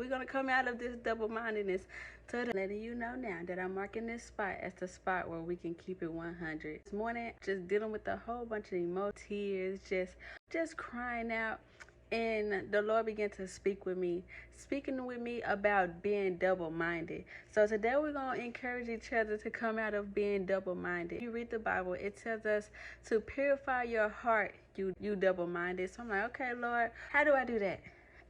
we're going to come out of this double-mindedness. So letting you know now that I'm marking this spot as the spot where we can keep it 100. This morning, just dealing with a whole bunch of emotions, tears, just crying out. And the Lord began to speak with me, speaking with me about being double-minded. So today we're going to encourage each other to come out of being double-minded. If you read the Bible, it tells us to purify your heart, you double-minded. So I'm like, okay, Lord, how do I do that?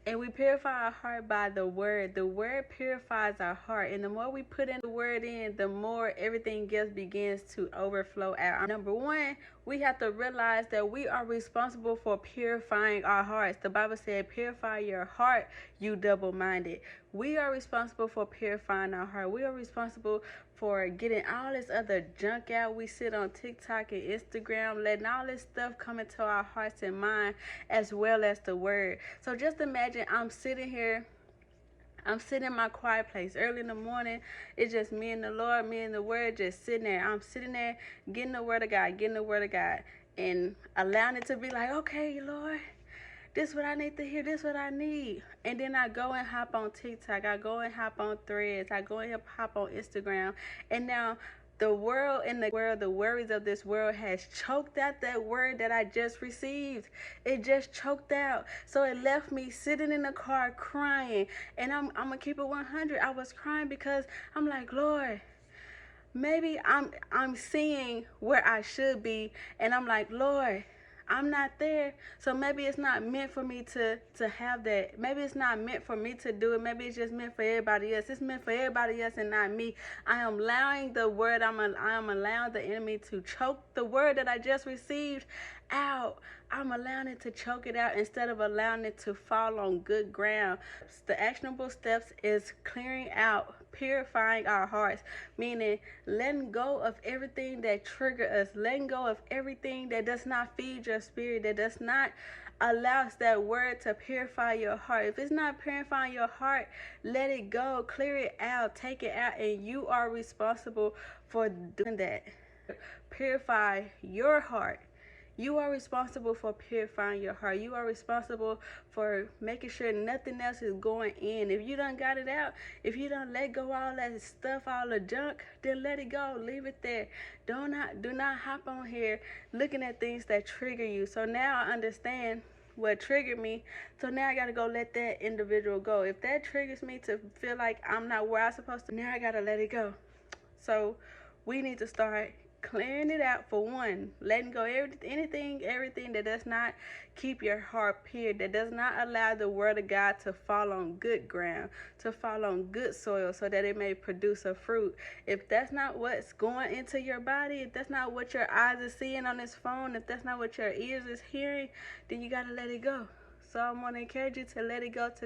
And we purify our heart by the word. The word purifies our heart. And the more we put in the word in, the more everything else begins to overflow out. Number one, we have to realize that we are responsible for purifying our hearts. The Bible said, purify your heart, you double-minded. We are responsible for purifying our heart. We are responsible for getting all this other junk out. We sit on TikTok and Instagram, letting all this stuff come into our hearts and mind, as well as the word. So just imagine I'm sitting here, I'm sitting in my quiet place early in the morning. It's just me and the Lord, me and the word, just sitting there. I'm sitting there getting the word of God, and allowing it to be like, okay, Lord, this is what I need to hear. This is what I need. And then I go and hop on TikTok. I go and hop on Threads. I go and hop on Instagram. And now the world, the worries of this world has choked out that word that I just received. It just choked out. So it left me sitting in the car crying. And I'm going to keep it 100. I was crying because I'm like, Lord, maybe I'm seeing where I should be. And I'm like, Lord, I'm not there, so maybe it's not meant for me to have that. Maybe it's not meant for me to do it. Maybe it's just meant for everybody else. It's meant for everybody else and not me. I am allowing the word, I am allowing the enemy to choke the word that I just received out. I'm allowing it to choke it out instead of allowing it to fall on good ground. The actionable steps is clearing out, purifying our hearts, meaning letting go of everything that triggers us, letting go of everything that does not feed your spirit, that does not allow that word to purify your heart. If it's not purifying your heart, let it go, clear it out, take it out, and you are responsible for doing that. Purify your heart. You are responsible for purifying your heart. You are responsible for making sure nothing else is going in. If you done got it out, if you done let go all that stuff, all the junk, then let it go. Leave it there. Do not hop on here looking at things that trigger you. So now I understand what triggered me. So now I got to go let that individual go. If that triggers me to feel like I'm not where I'm supposed to, now I got to let it go. So we need to start clearing it out. For one, letting go everything that does not keep your heart pure, that does not allow the word of God to fall on good ground, to fall on good soil, so that it may produce a fruit. If that's not what's going into your body, if that's not what your eyes are seeing on this phone, if that's not what your ears is hearing, then you got to let it go. So I want to encourage you to let it go today.